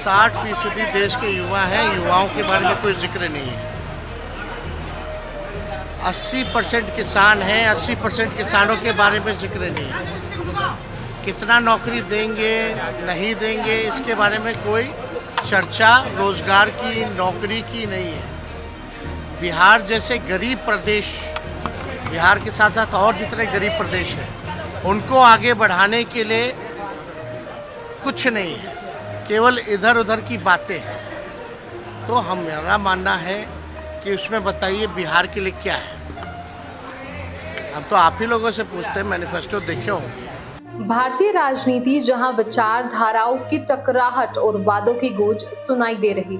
60% देश के युवा हैं, युवाओं के बारे में कोई जिक्र नहीं है। 80% किसान हैं, 80% किसानों के बारे में जिक्र नहीं है। कितना नौकरी देंगे नहीं देंगे इसके बारे में कोई चर्चा रोजगार की, नौकरी की नहीं है। बिहार जैसे गरीब प्रदेश, बिहार के साथ साथ और जितने गरीब प्रदेश हैं उनको आगे बढ़ाने के लिए कुछ नहीं है, केवल इधर उधर की बातें हैं। तो हमारा मानना है कि उसमें बताइए बिहार के लिए क्या है। हम तो आप ही लोगों से पूछते हैं, मैनिफेस्टो देखे होंगे। भारतीय राजनीति जहां विचारधाराओं की टकराहट और वादों की गूंज सुनाई दे रही,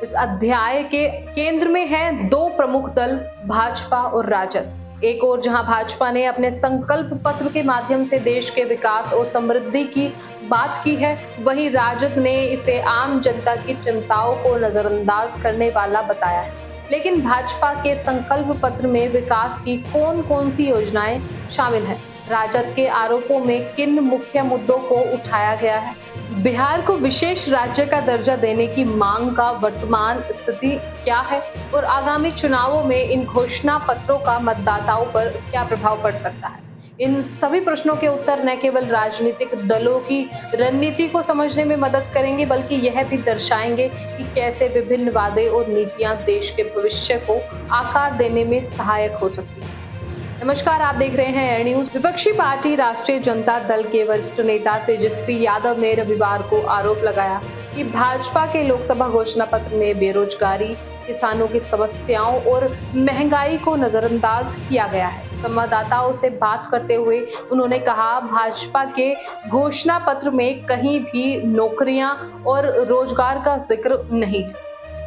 इस अध्याय के केंद्र में है दो प्रमुख दल, भाजपा और राजद। एक ओर जहां भाजपा ने अपने संकल्प पत्र के माध्यम से देश के विकास और समृद्धि की बात की है, वहीं राजद ने इसे आम जनता की चिंताओं को नजरअंदाज करने वाला बताया है। लेकिन भाजपा के संकल्प पत्र में विकास की कौन कौन सी योजनाएं शामिल हैं? राजद के आरोपों में किन मुख्य मुद्दों को उठाया गया है? बिहार को विशेष राज्य का दर्जा देने की मांग का वर्तमान स्थिति क्या है और आगामी चुनावों में इन घोषणा पत्रों का मतदाताओं पर क्या प्रभाव पड़ सकता है? इन सभी प्रश्नों के उत्तर न केवल राजनीतिक दलों की रणनीति को समझने में मदद करेंगे, बल्कि यह भी दर्शाएंगे कि कैसे विभिन्न वादे और नीतियां देश के भविष्य को आकार देने में सहायक हो सकती हैं। नमस्कार, आप देख रहे हैं एयर न्यूज। विपक्षी पार्टी राष्ट्रीय जनता दल के वरिष्ठ नेता तेजस्वी यादव ने रविवार को आरोप लगाया कि भाजपा के लोकसभा घोषणा पत्र में बेरोजगारी, किसानों की समस्याओं और महंगाई को नजरअंदाज किया गया है। संवाददाताओं से बात करते हुए उन्होंने कहा, भाजपा के घोषणा पत्र में कहीं भी नौकरियां और रोजगार का जिक्र नहीं है।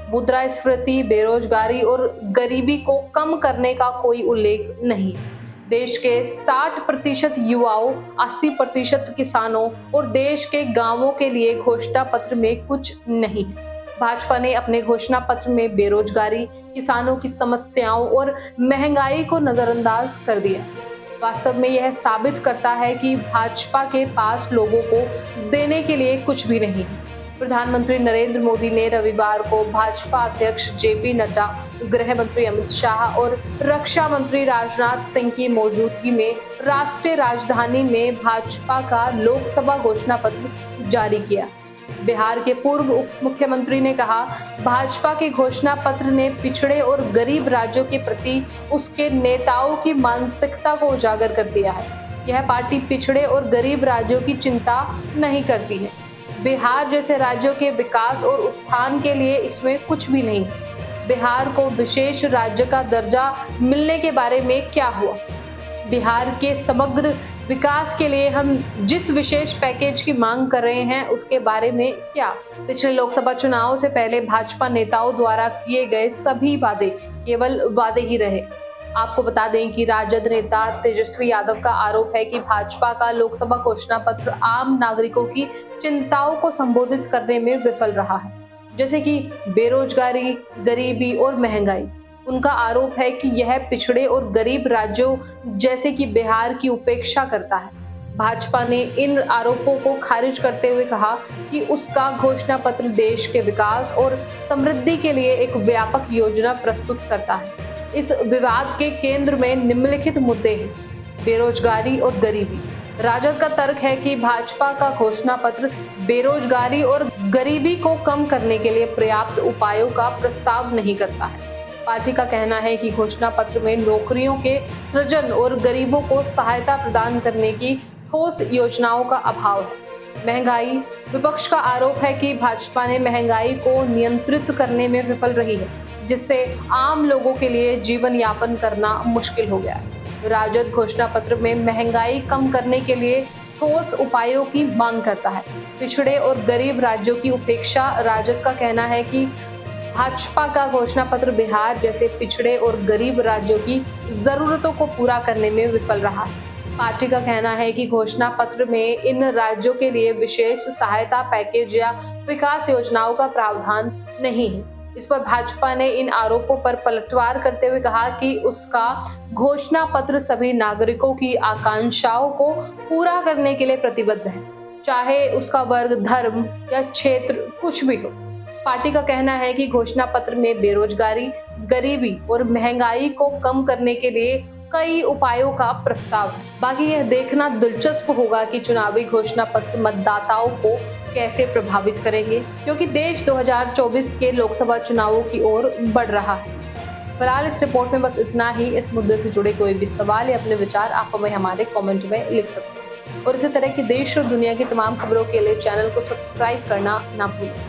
मुद्रास्फीति, बेरोजगारी और गरीबी को कम करने का कोई उल्लेख नहीं है। देश के 60% युवाओं, 80% किसानों और देश के गांवों के लिए घोषणा पत्र में कुछ नहीं है। भाजपा ने अपने घोषणा पत्र में बेरोजगारी, किसानों की समस्याओं और महंगाई को नजरअंदाज कर दिया। वास्तव में यह साबित करता है कि भाजपा के पास लोगों को देने के लिए कुछ भी नहीं है। प्रधानमंत्री नरेंद्र मोदी ने रविवार को भाजपा अध्यक्ष जेपी नड्डा, गृह मंत्री अमित शाह और रक्षा मंत्री राजनाथ सिंह की मौजूदगी में राष्ट्रीय राजधानी में भाजपा का लोकसभा घोषणा पत्र जारी किया। बिहार के पूर्व उप मुख्यमंत्री ने कहा, भाजपा के घोषणा पत्र ने पिछड़े और गरीब राज्यों के प्रति उसके नेताओं की मानसिकता को उजागर कर दिया है। यह पार्टी पिछड़े और गरीब राज्यों की चिंता नहीं करती है। बिहार जैसे राज्यों के विकास और उत्थान के लिए इसमें कुछ भी नहीं। बिहार को विशेष राज्य का दर्जा मिलने के बारे में क्या हुआ? बिहार के समग्र विकास के लिए हम जिस विशेष पैकेज की मांग कर रहे हैं उसके बारे में क्या? पिछले लोकसभा चुनाव से पहले भाजपा नेताओं द्वारा किए गए सभी वादे केवल वादे ही रहे। आपको बता दें कि राजद नेता तेजस्वी यादव का आरोप है कि भाजपा का लोकसभा घोषणा पत्र आम नागरिकों की चिंताओं को संबोधित करने में विफल रहा है, जैसे कि बेरोजगारी, गरीबी और महंगाई। उनका आरोप है कि यह पिछड़े और गरीब राज्यों जैसे कि बिहार की उपेक्षा करता है। भाजपा ने इन आरोपों को खारिज करते हुए कहा कि उसका घोषणा पत्र देश के विकास और समृद्धि के लिए एक व्यापक योजना प्रस्तुत करता है। इस विवाद के केंद्र में निम्नलिखित मुद्दे हैं: बेरोजगारी और गरीबी। राजद का तर्क है कि भाजपा का घोषणा पत्र बेरोजगारी और गरीबी को कम करने के लिए पर्याप्त उपायों का प्रस्ताव नहीं करता है। पार्टी का कहना है कि घोषणा पत्र में नौकरियों के सृजन और गरीबों को सहायता प्रदान करने की ठोस योजनाओं का अभाव है। महंगाई, विपक्ष का आरोप है कि भाजपा ने महंगाई को नियंत्रित करने में विफल रही है, जिससे आम लोगों के लिए जीवन यापन करना मुश्किल हो गया है। राजद घोषणा पत्र में महंगाई कम करने के लिए ठोस उपायों की मांग करता है। पिछड़े और गरीब राज्यों की उपेक्षा। राजद का कहना है कि भाजपा का घोषणा पत्र बिहार जैसे पिछड़े और गरीब राज्यों की जरूरतों को पूरा करने में विफल रहा है। पार्टी का कहना है कि घोषणा पत्र में इन राज्यों के लिए विशेष सहायता पैकेज या विकास योजनाओं का प्रावधान नहीं है। इस पर भाजपा ने इन आरोपों पर पलटवार करते हुए कहा कि उसका घोषणा पत्र सभी नागरिकों की आकांक्षाओं को पूरा करने के लिए प्रतिबद्ध है, चाहे उसका वर्ग, धर्म या क्षेत्र कुछ भी हो। पार्टी का कहना है कि घोषणा पत्र में बेरोजगारी, गरीबी और महंगाई को कम करने के लिए कई उपायों का प्रस्ताव है। बाकी यह देखना दिलचस्प होगा कि चुनावी घोषणा पत्र मतदाताओं को कैसे प्रभावित करेंगे, क्योंकि देश 2024 के लोकसभा चुनावों की ओर बढ़ रहा है। फिलहाल इस रिपोर्ट में बस इतना ही। इस मुद्दे से जुड़े कोई भी सवाल या अपने विचार आप हमें हमारे कमेंट में लिख सकते हैं और इसी तरह की देश और दुनिया की तमाम खबरों के लिए चैनल को सब्सक्राइब करना ना भूलें।